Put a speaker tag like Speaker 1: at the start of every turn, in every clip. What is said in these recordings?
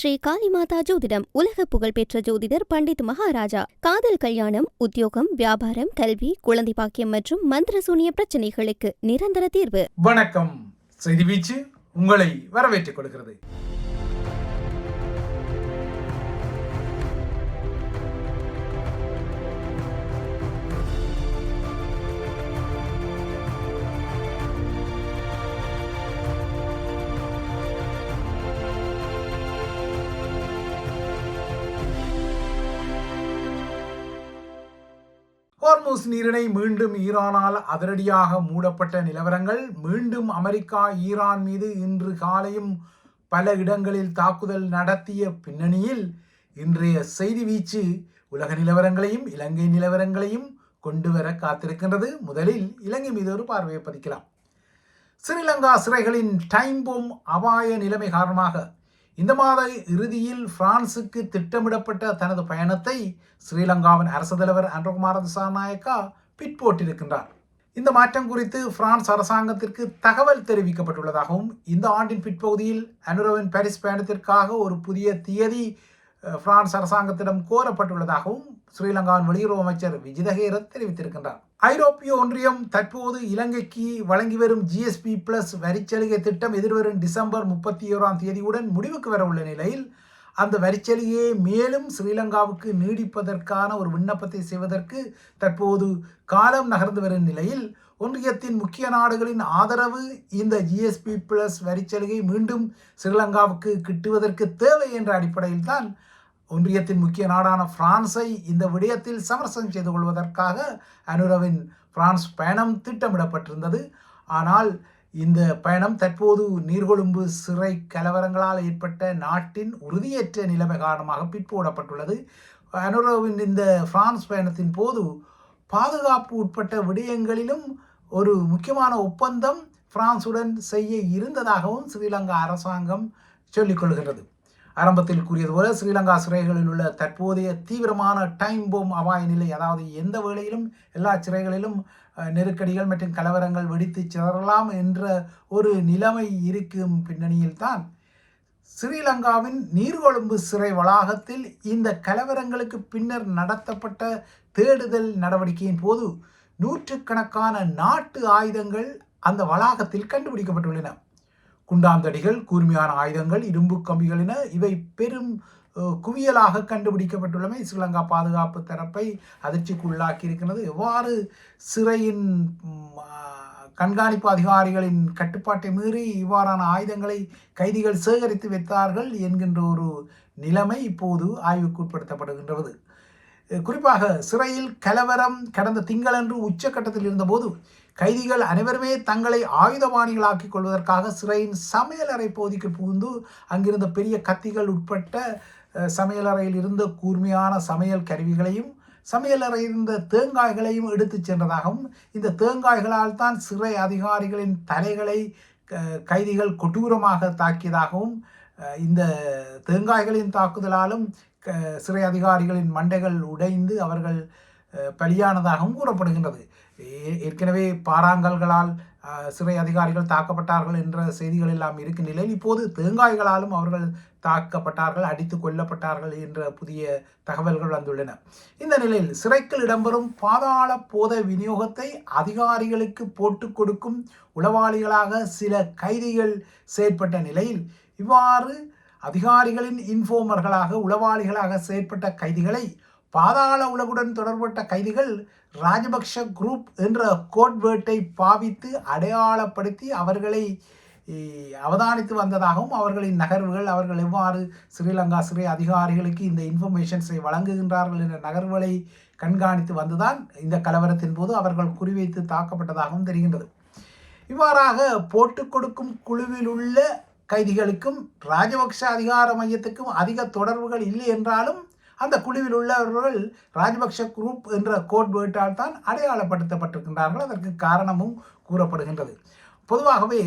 Speaker 1: ஸ்ரீ காளிமாதா ஜோதிடம் உலக புகழ்பெற்ற ஜோதிடர் பண்டித் மகாராஜா. காதல், கல்யாணம், உத்தியோகம், வியாபாரம், கல்வி, குழந்தை பாக்கியம் மற்றும் மந்திர சூனிய பிரச்சனைகளுக்கு நிரந்தர தீர்வு.
Speaker 2: வணக்கம். செய்தி வீச்சு உங்களை வரவேற்றுக் கொள்கிறது. ஹோர்முஸ் நீரிணை மீண்டும் ஈரானால் அதிரடியாக மூடப்பட்ட நிலவரங்கள். மீண்டும் அமெரிக்கா ஈரான் மீது இன்று காலையும் பல இடங்களில் தாக்குதல் நடத்திய பின்னணியில் இன்றைய செய்தி வீச்சு உலக நிலவரங்களையும் இலங்கை நிலவரங்களையும் கொண்டு வர காத்திருக்கின்றது. முதலில் இலங்கை மீது ஒரு பார்வையை பதிக்கலாம். ஸ்ரீலங்கா சிறைகளின் டைம் பாம் அபாய நிலைமை காரணமாக இந்த மாத இறுதியில் பிரான்சுக்கு திட்டமிடப்பட்ட தனது பயணத்தை ஸ்ரீலங்காவின் அரசு தலைவர் அனுரகுமார திசாநாயக்கா பிற்போட்டிருக்கின்றார். இந்த மாற்றம் குறித்து பிரான்ஸ் அரசாங்கத்திற்கு தகவல் தெரிவிக்கப்பட்டுள்ளதாகவும் இந்த ஆண்டின் பிற்பகுதியில் அனுரவின் பாரிஸ் பயணத்திற்காக ஒரு புதிய தேதி பிரான்ஸ் அரசாங்கத்திடம் கோரப்பட்டுள்ளதாகவும் ஸ்ரீலங்காவின் வெளியுறவு அமைச்சர் விஜித ஹேரத் தெரிவித்திருக்கின்றார். ஐரோப்பிய ஒன்றியம் தற்போது இலங்கைக்கு வழங்கி வரும் GSP+ வரிச்சலுகை திட்டம் எதிர்வரும் டிசம்பர் 31 முடிவுக்கு வர உள்ள நிலையில் அந்த வரிச்சலுகையை மேலும் ஸ்ரீலங்காவுக்கு நீடிப்பதற்கான ஒரு விண்ணப்பத்தை செய்வதற்கு தற்போது காலம் நகர்ந்து வரும் நிலையில் ஒன்றியத்தின் முக்கிய நாடுகளின் ஆதரவு இந்த GSP+ வரிச்சலுகை மீண்டும் ஸ்ரீலங்காவுக்கு கிட்டுவதற்கு தேவை என்ற அடிப்படையில் தான் ஒன்றியத்தின் முக்கிய நாடான பிரான்ஸை இந்த விடயத்தில் சமரசம் செய்து கொள்வதற்காக அனுரவின் பிரான்ஸ் பயணம் திட்டமிடப்பட்டிருந்தது. ஆனால் இந்த பயணம் தற்போது நீர்கொழும்பு சிறை கலவரங்களால் ஏற்பட்ட நாட்டின் உறுதியற்ற நிலைமை காரணமாக பிற்போடப்பட்டுள்ளது. அனுரவின் இந்த பிரான்ஸ் பயணத்தின் போது பாதுகாப்பு உட்பட்ட விடயங்களிலும் ஒரு முக்கியமான ஒப்பந்தம் பிரான்சுடன் செய்ய இருந்ததாகவும் ஸ்ரீலங்கா அரசாங்கம் சொல்லிக்கொள்கிறது. ஆரம்பத்தில் கூறியது போல ஸ்ரீலங்கா சிறைகளில் உள்ள தற்போதைய தீவிரமான டைம் பாம் அபாய நிலை, அதாவது எந்த வேளையிலும் எல்லா சிறைகளிலும் நெருக்கடிகள் மற்றும் கலவரங்கள் வெடித்து சிதறலாம் என்ற ஒரு நிலைமை இருக்கும் பின்னணியில் தான் ஸ்ரீலங்காவின் நீர்கொழும்பு சிறை வளாகத்தில் இந்த கலவரங்களுக்கு பின்னர் நடத்தப்பட்ட தேடுதல் நடவடிக்கையின் போது நூற்றுக்கணக்கான நாட்டு ஆயுதங்கள் அந்த வளாகத்தில் கண்டுபிடிக்கப்பட்டுள்ளன. குண்டாந்தடிகள், கூர்மையான ஆயுதங்கள், இரும்பு கம்பிகள் என இவை பெரும் குவியலாக கண்டுபிடிக்கப்பட்டுள்ளமை ஸ்ரீலங்கா பாதுகாப்பு தரப்பை அதிர்ச்சிக்கு உள்ளாக்கி இருக்கிறது. எவ்வாறு சிறையின் கண்காணிப்பு அதிகாரிகளின் கட்டுப்பாட்டை மீறி இவ்வாறான ஆயுதங்களை கைதிகள் சேகரித்து வைத்தார்கள் என்கின்ற ஒரு நிலைமை இப்போது ஆய்வுக்கு உட்படுத்தப்படுகின்றது. குறிப்பாக சிறையில் கலவரம் கடந்த திங்களன்று உச்சக்கட்டத்தில் இருந்தபோது கைதிகள் அனைவருமே தங்களை ஆயுதபாணிகளாக்கிக் கொள்வதற்காக சிறையின் சமையலறை பகுதிக்கு புகுந்து அங்கிருந்த பெரிய கத்திகள் உட்பட்ட சமையலறையில் இருந்த கூர்மையான சமையல் கருவிகளையும் சமையலறையில் இருந்த தேங்காய்களையும் எடுத்து சென்றதாகவும் இந்த தேங்காய்களால் தான் சிறை அதிகாரிகளின் தலைகளை கைதிகள் கொடூரமாக தாக்கியதாகவும் இந்த தேங்காய்களின் தாக்குதலாலும் சிறை அதிகாரிகளின் மண்டைகள் உடைந்து அவர்கள் பலியானதாகவும் கூறப்படுகின்றது. ஏற்கனவே பாறாங்கல்களால் சிறை அதிகாரிகள் தாக்கப்பட்டார்கள் என்ற செய்திகள் எல்லாம் இருக்கும் நிலையில் இப்போது தேங்காய்களாலும் அவர்கள் தாக்கப்பட்டார்கள், அடித்து கொல்லப்பட்டார்கள் என்ற புதிய தகவல்கள் வந்துள்ளன. இந்த நிலையில் சிறைக்குள் இடம்பெறும் பாதாள போத விநியோகத்தை அதிகாரிகளுக்கு போட்டு கொடுக்கும் உளவாளிகளாக சில கைதிகள் செயற்பட்ட நிலையில் இவ்வாறு அதிகாரிகளின் இன்ஃபோமர்களாக உளவாளிகளாக செயற்பட்ட கைதிகளை பாதாள உலகுடன் தொடர்பட்ட கைதிகள் ராஜபக்ஷ குரூப் என்ற கோட்வேர்ட்டை பாவித்து அடையாளப்படுத்தி அவர்களை அவதானித்து வந்ததாகவும் அவர்களின் நகர்வுகள், அவர்கள் எவ்வாறு ஸ்ரீலங்கா சிறை அதிகாரிகளுக்கு இந்த இன்ஃபர்மேஷன்ஸை வழங்குகின்றார்கள் என்ற நகர்வுகளை கண்காணித்து வந்துதான் இந்த கலவரத்தின் போது அவர்கள் குறிவைத்து தாக்கப்பட்டதாகவும் தெரிகின்றது. இவ்வாறாக போட்டு கொடுக்கும் குழுவில் உள்ள கைதிகளுக்கும் ராஜபக்ஷ அதிகார மையத்துக்கும் அதிக தொடர்புகள் இல்லை என்றாலும் அந்த குழுவில் உள்ளவர்கள் ராஜபக்ஷ குரூப் என்ற கோட் வேர்ட்டால் தான் அடையாளப்படுத்தப்பட்டிருக்கின்றார்கள். அதற்கு காரணமும் கூறப்படுகின்றது. பொதுவாகவே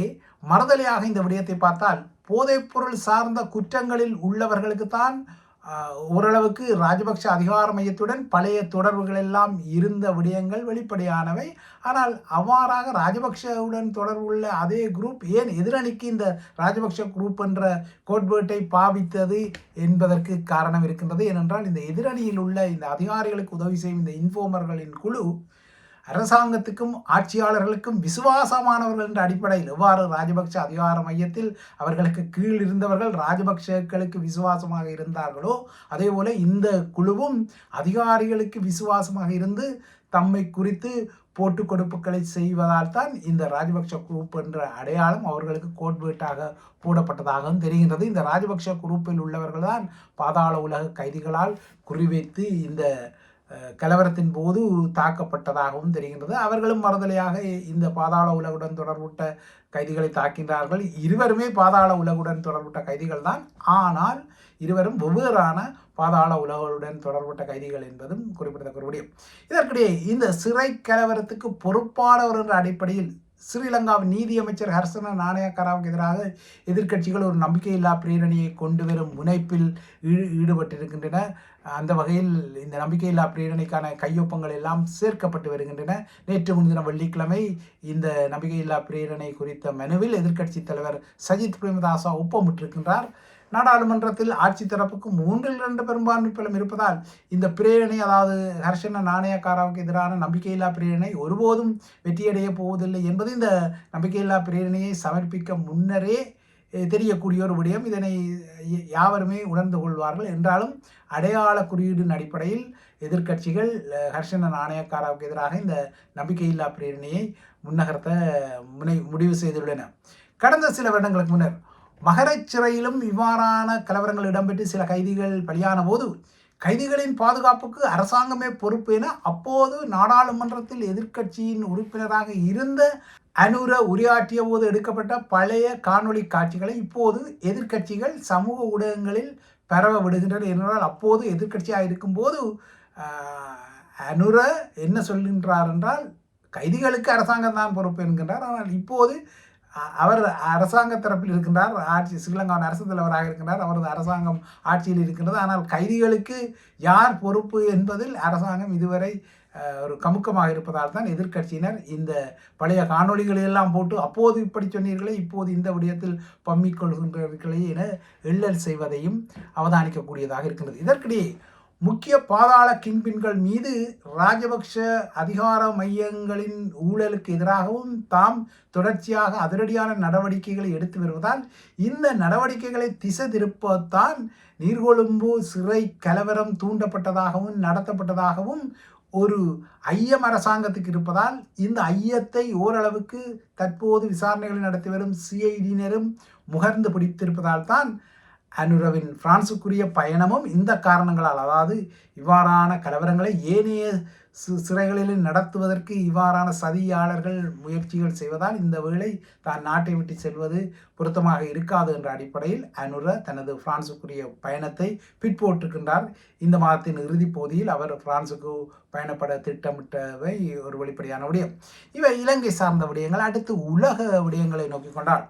Speaker 2: மறுதலையாக இந்த விடயத்தை பார்த்தால் போதைப்பொருள் சார்ந்த குற்றங்களில் உள்ளவர்களுக்கு தான் ஓரளவுக்கு ராஜபக்ஷ அதிகார மையத்துடன் பழைய தொடர்புகள் எல்லாம் இருந்த விடயங்கள் வெளிப்படையானவை. ஆனால் அவ்வாறாக ராஜபக்ஷவுடன் தொடர்புள்ள அதே குரூப் ஏன் எதிரணிக்கு இந்த ராஜபக்ஷ குரூப் என்ற கோட்வேட்டை பாவித்தது என்பதற்கு காரணம் இருக்கின்றது. ஏனென்றால் இந்த எதிரணியில் உள்ள இந்த அதிகாரிகளுக்கு உதவி செய்யும் இந்த இன்ஃபார்மர்களின் குழு அரசாங்கத்துக்கும் ஆட்சியாளர்களுக்கும் விசுவாசமானவர்கள் என்ற அடிப்படையில் எவ்வாறு ராஜபக்ஷ அதிகார மையத்தில் அவர்களுக்கு கீழ் இருந்தவர்கள் ராஜபக்ஷக்களுக்கு விசுவாசமாக இருந்தார்களோ அதே போல இந்த குழுவும் அதிகாரிகளுக்கு விசுவாசமாக இருந்து தம்மை குறித்து போட்டு கொடுப்புகளை செய்வதால் தான் இந்த ராஜபக்ஷ குரூப் என்ற அடையாளம் அவர்களுக்கு கோட்வேட்டாக போடப்பட்டதாகவும் தெரிகின்றது. இந்த ராஜபக்ஷ குரூப்பில் உள்ளவர்கள் தான் பாதாள உலக கைதிகளால் குறிவைத்து இந்த கலவரத்தின் போது தாக்கப்பட்டதாகவும் தெரிகின்றது. அவர்களும் மறுதலையாக இந்த பாதாள உலகுடன் தொடர்புட்ட கைதிகளை தாக்கின்றார்கள். இருவருமே பாதாள உலகுடன் தொடர்புட்ட கைதிகள் தான். ஆனால் இருவரும் வெவ்வேறான பாதாள உலகுடன் தொடர்புட்ட கைதிகள் என்பதும் குறிப்பிடத்தக்க விடயம். இதற்கிடையே இந்த சிறை கலவரத்துக்கு பொறுப்பானவர் என்ற அடிப்படையில் ஸ்ரீலங்காவின் நீதியமைச்சர் ஹர்ஷன நாணயக்காராவுக்கு எதிராக எதிர்க்கட்சிகள் ஒரு நம்பிக்கையில்லா பிரேரணியை கொண்டு வரும் முனைப்பில் ஈடுபட்டிருக்கின்றன. அந்த வகையில் இந்த நம்பிக்கையில்லா பிரேரணைக்கான கையொப்பங்கள் எல்லாம் சேர்க்கப்பட்டு வருகின்றன. நேற்று முன்தினம் வெள்ளிக்கிழமை இந்த நம்பிக்கையில்லா பிரேரணை குறித்த மனுவில் எதிர்க்கட்சி தலைவர் சஜித் பிரேமதாசா ஒப்பமிட்டிருக்கின்றார். நாடாளுமன்றத்தில் ஆட்சி தரப்புக்கு 3/2 பெரும்பான்மை பலம் இருப்பதால் இந்த பிரேரணை, அதாவது ஹர்ஷன நாணயக்காராவுக்கு எதிரான நம்பிக்கையில்லா பிரேரணை ஒருபோதும் வெற்றியடைய போவதில்லை என்பது இந்த நம்பிக்கையில்லா பிரேரணையை சமர்ப்பிக்க முன்னரே தெரியக்கூடிய ஒரு விடயம். இதனை யாவருமே உணர்ந்து கொள்வார்கள். என்றாலும் அடையாள குறியீடின் அடிப்படையில் எதிர்க்கட்சிகள் ஹர்ஷன நாணயக்காராவுக்கு எதிராக இந்த நம்பிக்கையில்லா பிரேரணையை முன்னகர்த்த முடிவு செய்துள்ளன. கடந்த சில வருடங்களுக்கு முன்னர் மகரச் சிறையிலும் இவ்வாறான கலவரங்கள் இடம்பெற்று சில கைதிகள் பலியான போது கைதிகளின் பாதுகாப்புக்கு அரசாங்கமே பொறுப்பு என அப்போது நாடாளுமன்றத்தில் எதிர்க்கட்சியின் உறுப்பினராக இருந்த அனுர உரையாற்றிய போது எடுக்கப்பட்ட பழைய காணொளி காட்சிகளை இப்போது எதிர்க்கட்சிகள் சமூக ஊடகங்களில் பரவ விடுகின்றனர். என்றால் அப்போது எதிர்க்கட்சியாக இருக்கும்போது அனுர என்ன சொல்கின்றார் என்றால் கைதிகளுக்கு அரசாங்கம் தான் பொறுப்பு என்கின்றார். ஆனால் இப்போது அவர் அரசாங்க தரப்பில் இருக்கின்றார். ஸ்ரீலங்காவின் அரசு தலைவராக இருக்கின்றார். அவரது அரசாங்கம் ஆட்சியில் இருக்கின்றது. ஆனால் கைதிகளுக்கு யார் பொறுப்பு என்பதில் அரசாங்கம் இதுவரை ஒரு கமுக்கமாக இருப்பதால் தான் எதிர்க்கட்சியினர் இந்த பழைய காணொளிகளெல்லாம் போட்டு அப்போது இப்படி சொன்னீர்களே இப்போது இந்த விடயத்தில் பம்மிக் கொள்கின்றீர்களே என எள்ளல் செய்வதையும் அவதானிக்கக்கூடியதாக இருக்கின்றது. இதற்கிடையே முக்கிய பாதாள கிங்பின்கள் மீது ராஜபக்ஷ அதிகார மையங்களின் ஊழலுக்கு எதிராகவும் தாம் தொடர்ச்சியாக அதிரடியான நடவடிக்கைகளை எடுத்து வருவதால் இந்த நடவடிக்கைகளை திசை திருப்பத்தான் நீர்கொழும்பு சிறை கலவரம் தூண்டப்பட்டதாகவும் நடத்தப்பட்டதாகவும் ஒரு ஐயம் அரசாங்கத்துக்கு இருப்பதால் இந்த ஐயத்தை ஓரளவுக்கு தற்போது விசாரணைகளை நடத்தி வரும் சிஐடியினரும் முகர்ந்து பிடித்திருப்பதால் தான் அனுரவின் பிரான்சுக்குரிய பயணமும் இந்த காரணங்களால், அதாவது இவ்வாறான கலவரங்களை ஏனைய சிறைகளில் நடத்துவதற்கு இவ்வாறான சதியாளர்கள் முயற்சிகள் செய்வதால் இந்த வேளை தான் நாட்டை விட்டு செல்வது பொருத்தமாக இருக்காது என்ற அடிப்படையில் அனுர தனது பிரான்சுக்குரிய பயணத்தை பிற்போட்டிருக்கின்றார். இந்த மாதத்தின் இறுதி பகுதியில் அவர் பிரான்சுக்கு பயணப்பட திட்டமிட்டவை ஒரு வெளிப்படையான விடயம். இவை இலங்கை சார்ந்த விடயங்கள். அடுத்து உலக விடயங்களை நோக்கி கொண்டார்.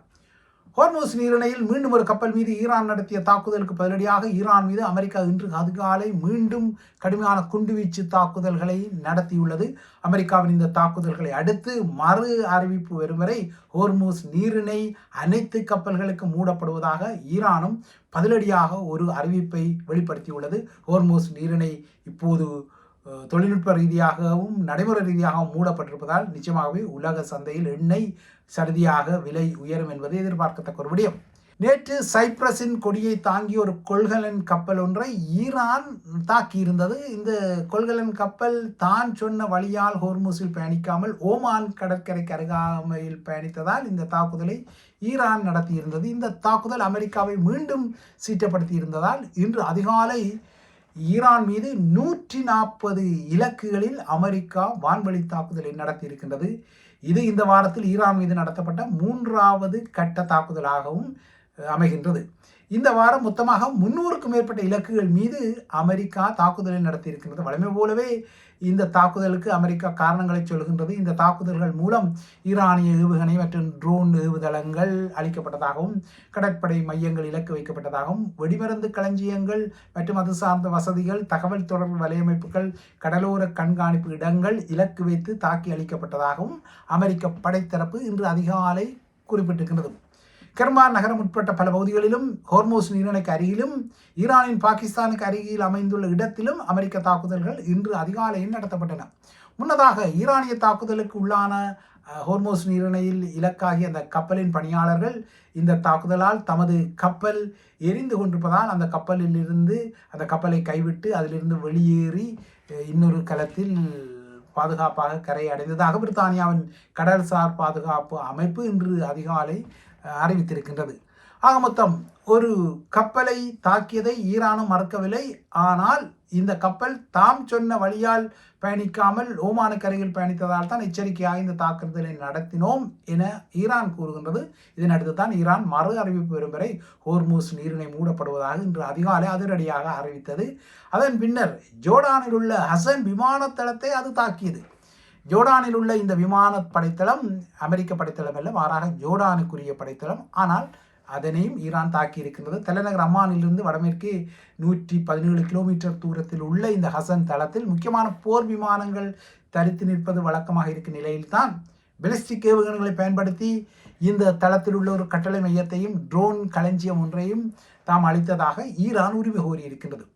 Speaker 2: ஹோர்மூஸ் நீரிணையில் மீண்டும் ஒரு கப்பல் மீது ஈரான் நடத்திய தாக்குதலுக்கு பதிலடியாக ஈரான் மீது அமெரிக்கா இன்று அதிகாலை மீண்டும் கடுமையான குண்டுவீச்சு தாக்குதல்களை நடத்தியுள்ளது. அமெரிக்காவின் இந்த தாக்குதல்களை அடுத்து மறு அறிவிப்பு வரும் வரை ஹோர்மூஸ் நீரிணை அனைத்து கப்பல்களுக்கு மூடப்படுவதாக ஈரானும் பதிலடியாக ஒரு அறிவிப்பை வெளிப்படுத்தியுள்ளது. ஹோர்மூஸ் நீரிணை இப்போது தொழில்நுட்ப ரீதியாகவும் நடைமுறை ரீதியாகவும் மூடப்பட்டிருப்பதால் நிச்சயமாகவே உலக சந்தையில் எண்ணெய் சடுதியாக விலை உயரும் என்பது எதிர்பார்க்கத்தக்க ஒரு விடயம். நேற்று சைப்ரஸின் கொடியை தாங்கிய ஒரு கொள்கலன் கப்பல் ஒன்றை ஈரான் தாக்கியிருந்தது. இந்த கொள்கலன் கப்பல் தான் சொன்ன வழியால் ஹோர்மூஸில் பயணிக்காமல் ஓமான் கடற்கரைக்கு அருகாமையில் பயணித்ததால் இந்த தாக்குதலை ஈரான் நடத்தியிருந்தது. இந்த தாக்குதல் அமெரிக்காவை மீண்டும் சீற்றப்படுத்தி இருந்ததால் இன்று அதிகாலை ஈரான் மீது 140 இலக்குகளில் அமெரிக்கா வான்வழி தாக்குதலை நடத்தியிருக்கின்றது. இது இந்த வாரத்தில் ஈரான் மீது நடத்தப்பட்ட 3வது கட்ட தாக்குதலாகவும் அமைகின்றது. இந்த வாரம் மொத்தமாக 300க்கும் மேற்பட்ட இலக்குகள் மீது அமெரிக்கா தாக்குதலை நடத்தியிருக்கின்றது. வழமை போலவே இந்த தாக்குதலுக்கு அமெரிக்கா காரணங்களை சொல்கின்றது. இந்த தாக்குதல்கள் மூலம் ஈரானிய ஏவுகணை மற்றும் ட்ரோன் ஏவுதளங்கள் அளிக்கப்பட்டதாகவும், கடற்படை மையங்கள் இலக்கு வைக்கப்பட்டதாகவும், வெடிமருந்து களஞ்சியங்கள் மற்றும் அது சார்ந்த வசதிகள், தகவல் தொடர்பு வலையமைப்புகள், கடலோர கண்காணிப்பு இடங்கள் இலக்கு வைத்து தாக்கி அளிக்கப்பட்டதாகவும் அமெரிக்க படைத்தரப்பு இன்று அதிகாலை குறிப்பிட்டிருக்கின்றது. கெர்மான் நகரம் உட்பட்ட பல பகுதிகளிலும், ஹோர்மோஸ் நீரிணைக்கு அருகிலும், ஈரானின் பாகிஸ்தானுக்கு அருகில் அமைந்துள்ள இடத்திலும் அமெரிக்க தாக்குதல்கள் இன்று அதிகாலையில் நடத்தப்பட்டன. முன்னதாக ஈரானிய தாக்குதலுக்கு உள்ளான ஹோர்மோஸ் நீரிணையில் இலக்காகிய அந்த கப்பலின் பணியாளர்கள் இந்த தாக்குதலால் தமது கப்பல் எரிந்து கொண்டிருப்பதால் அந்த கப்பலில் இருந்து அந்த கப்பலை கைவிட்டு அதிலிருந்து வெளியேறி இன்னொரு களத்தில் பாதுகாப்பாக கரை அடைந்ததாக பிரித்தானியாவின் கடல்சார் பாதுகாப்பு அமைப்பு இன்று அதிகாலை அறிவித்திருக்கின்றது. ஆக மொத்தம் ஒரு கப்பலை தாக்கியதை ஈரானும் மறுக்கவில்லை. ஆனால் இந்த கப்பல் தாம் சொன்ன வழியால் பயணிக்காமல் ஓமானுக்கு அருகில் பயணித்ததால் தான் எச்சரிக்கையாக இந்த தாக்குதலை நடத்தினோம் என ஈரான் கூறுகின்றது. இதனடுத்து தான் ஈரான் மறு அறிவிப்பு வரும் வரை ஹோர்மூஸ் நீரிணை மூடப்படுவதாக இன்று அதிகாலை அதிரடியாக அறிவித்தது. அதன் பின்னர் ஜோர்டானில் உள்ள ஹசன் விமானத்தளத்தை அது தாக்கியது. ஜோர்டானில் உள்ள இந்த விமான படைத்தளம் அமெரிக்க படைத்தளம் அல்ல, மாறாக ஜோர்டானுக்குரிய படைத்தளம். ஆனால் அதனையும் ஈரான் தாக்கி இருக்கின்றது. தலைநகர் அம்மானிலிருந்து வடமேற்கு 117 கிலோமீட்டர் தூரத்தில் உள்ள இந்த ஹசன் தளத்தில் முக்கியமான போர் விமானங்கள் தரித்து நிற்பது வழக்கமாக இருக்கும் நிலையில்தான் பெலிஸ்டிக் ஏவுகணைகளை பயன்படுத்தி இந்த தளத்தில் உள்ள ஒரு கட்டளை மையத்தையும் ட்ரோன் களஞ்சியம் ஒன்றையும் தாம் அளித்ததாக ஈரான் உரிமை கோரியிருக்கின்றது.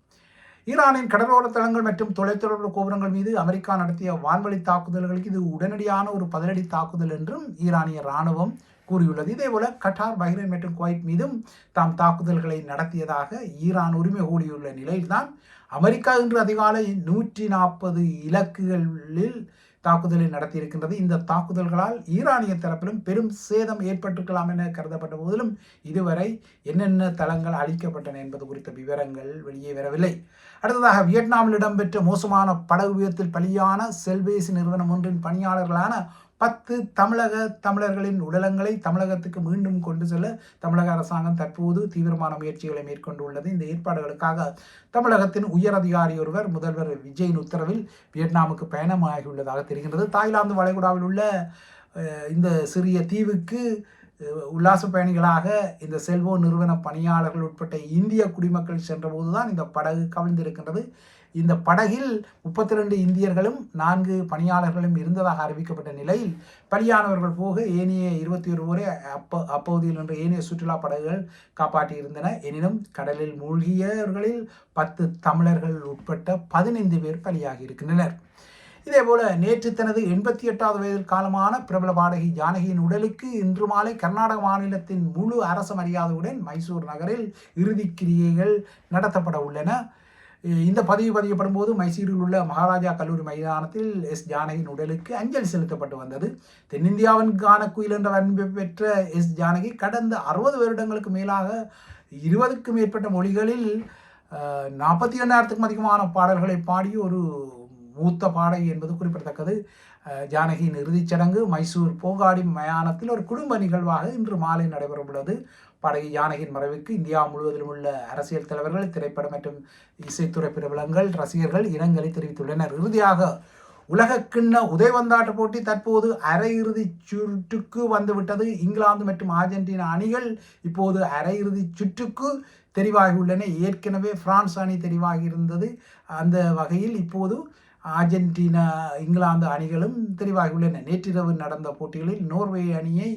Speaker 2: ஈரானின் கடலோர தளங்கள் மற்றும் தொலைத்தொடர்பு கோபுரங்கள் மீது அமெரிக்கா நடத்திய வான்வழி தாக்குதல்களுக்கு இது உடனடியான ஒரு பதிலடி தாக்குதல் என்றும் ஈரானிய இராணுவம் கூறியுள்ளது. இதேபோல கட்டார், பஹ்ரைன் மற்றும் குவைத் மீதும் தாம் தாக்குதல்களை நடத்தியதாக ஈரான் உரிமை கோரியுள்ள நிலையில்தான் அமெரிக்கா இன்று அதிகாலை 140 இலக்குகளில் தாக்குதலை நடத்தியிருக்கின்றது. இந்த தாக்குதல்களால் ஈரானிய தரப்பிலும் பெரும் சேதம் ஏற்பட்டிருக்கலாம் என கருதப்பட்ட போதிலும் இதுவரை என்னென்ன தளங்கள் அளிக்கப்பட்டன என்பது குறித்த விவரங்கள் வெளியே வரவில்லை. அடுத்ததாக வியட்நாமில் இடம்பெற்ற மோசமான படகு விபத்தில் பலியான செல்வேசி நிறுவனம் ஒன்றின் பணியாளர்களான 10 தமிழர்களின் உடலங்களை தமிழகத்துக்கு மீண்டும் கொண்டு செல்ல தமிழக அரசாங்கம் தற்போது தீவிரமான முயற்சிகளை மேற்கொண்டுள்ளது. இந்த ஏற்பாடுகளுக்காக தமிழகத்தின் உயர் அதிகாரி ஒருவர் முதல்வர் விஜயின் உத்தரவில் வியட்நாமுக்கு பயணமாகியுள்ளதாக தெரிகின்றது. தாய்லாந்து வளைகுடாவில் உள்ள இந்த சிறிய தீவுக்கு உல்லாச பயணிகளாக இந்த செல்வோ நிறுவன பணியாளர்கள் உட்பட்ட இந்திய குடிமக்கள் சென்றபோதுதான் இந்த படகு கவிழ்ந்திருக்கின்றது. இந்த படகில் 32 இந்தியர்களும் 4 பணியாளர்களும் இருந்ததாக அறிவிக்கப்பட்ட நிலையில் பலியானவர்கள் போக ஏனைய 21 பேரை அப்பகுதியில் நின்ற ஏனைய சுற்றுலா படகுகள் காப்பாற்றியிருந்தன. எனினும் கடலில் மூழ்கியவர்களில் 10 தமிழர்கள் உட்பட்ட 15 பேர் பலியாகி இருக்கின்றனர். இதேபோல நேற்று தனது 88வது வயதில் காலமான பிரபல பாடகி ஜானகியின் உடலுக்கு இன்று மாலை கர்நாடக மாநிலத்தின் முழு அரச மரியாதையுடன் மைசூர் நகரில் இறுதிக்கிரியைகள் நடத்தப்பட உள்ளன. இந்த பதிவு பதியப்படும் போது மைசூரில் உள்ள மகாராஜா கல்லூரி மைதானத்தில் எஸ் ஜானகியின் உடலுக்கு அஞ்சலி செலுத்தப்பட்டு வந்தது. தென்னிந்தியாவின் கானக்குயில் என்ற வரம்பை பெற்ற எஸ் ஜானகி கடந்த 60 வருடங்களுக்கு மேலாக 20க்கும் மேற்பட்ட மொழிகளில் 42,000க்கும் அதிகமான பாடல்களை பாடிய ஒரு மூத்த பாடகி என்பது குறிப்பிடத்தக்கது. ஜானகியின் இறுதிச் சடங்கு மைசூர் போகாடி மயானத்தில் ஒரு குடும்ப நிகழ்வாக இன்று மாலை நடைபெறவுள்ளது. பாடகி ஜானகியின் மறைவுக்கு இந்தியா முழுவதிலும் உள்ள அரசியல் தலைவர்கள், திரைப்பட மற்றும் இசைத்துறை பிரபலங்கள், ரசிகர்கள் இரங்கலை தெரிவித்துள்ளனர். இறுதியாக உலகக்கிண்ண உதைவந்தாட்ட போட்டி தற்போது அரையிறுதி சுற்றுக்கு வந்துவிட்டது. இங்கிலாந்து மற்றும் அர்ஜென்டினா அணிகள் இப்போது அரையிறுதி சுற்றுக்கு தெரிவாகியுள்ளன. ஏற்கனவே பிரான்ஸ் அணி தெரிவாகி இருந்தது. அந்த வகையில் இப்போது அர்ஜென்டினா, இங்கிலாந்து அணிகளும் தெரிவாகியுள்ளன. நேற்றிரவு நடந்த போட்டிகளில் நோர்வே அணியை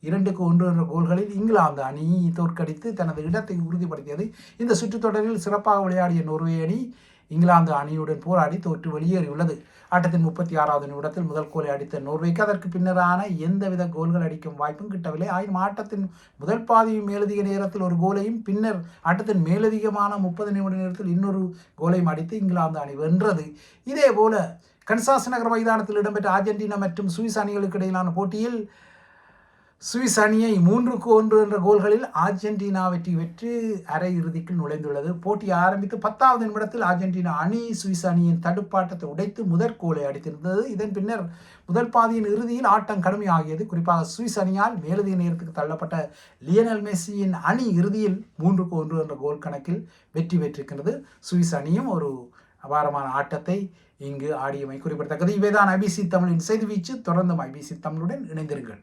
Speaker 2: 2-1 என்ற கோல்களில் இங்கிலாந்து அணி தோற்கடித்து தனது இடத்தை உறுதிப்படுத்தியது. இந்த சுற்றுத்தொடரில் சிறப்பாக விளையாடிய நோர்வே அணி இங்கிலாந்து அணியுடன் போராடி தோற்று வெளியேறியுள்ளது. ஆட்டத்தின் 36வது நிமிடத்தில் முதல் கோலை அடித்த நோர்வேக்கு அதற்கு பின்னரான எந்தவித கோல்கள் அடிக்கும் வாய்ப்பும் கிட்டவில்லை. ஆயினும் ஆட்டத்தின் முதல் பாதியும் மேலதிக நேரத்தில் ஒரு கோலையும் பின்னர் ஆட்டத்தின் மேலதிகமான 30 நிமிட நேரத்தில் இன்னொரு கோலையும் அடித்து இங்கிலாந்து அணி வென்றது. இதே போல கன்சாஸ் நகர் மைதானத்தில் இடம்பெற்ற அர்ஜென்டினா மற்றும் சுவிஸ் அணிகளுக்கு இடையிலான போட்டியில் சுவிஸ் அணியை 3-1 என்ற கோல்களில் அர்ஜென்டினா வெற்றி பெற்று அரையிறுதிக்கு நுழைந்துள்ளது. போட்டி ஆரம்பித்து 10வது நிமிடத்தில் அர்ஜென்டினா அணி சுவிஸ் அணியின் தடுப்பாட்டத்தை உடைத்து முதற் கோலை அடித்திருந்தது. இதன் பின்னர் முதல் பாதியின் இறுதியில் ஆட்டம் கடுமையாகியது. குறிப்பாக சுவிஸ் அணியால் மேலதிக நேரத்துக்கு தள்ளப்பட்ட லியனல் மெஸ்ஸியின் அணி இறுதியில் 3-1 என்ற கோல் கணக்கில் வெற்றி பெற்றிருக்கிறது. சுவிஸ் அணியும் ஒரு அபாரமான ஆட்டத்தை இங்கு ஆடியமை குறிப்பிடத்தக்கது. இவைதான் ஐபிசி தமிழின் செய்தி வீச்சு. தொடர்ந்தும் ஐபிசி தமிழுடன் இணைந்திருங்கள்.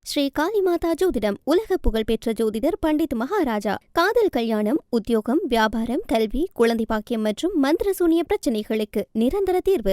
Speaker 1: ஸ்ரீ காளிமாதா ஜோதிடம் உலக புகழ்பெற்ற ஜோதிடர் பண்டித் மகாராஜா. காதல், கல்யாணம், உத்தியோகம், வியாபாரம், கல்வி, குழந்தை பாக்கியம் மற்றும் மந்திர சூனிய பிரச்சனைகளுக்கு நிரந்தர தீர்வு.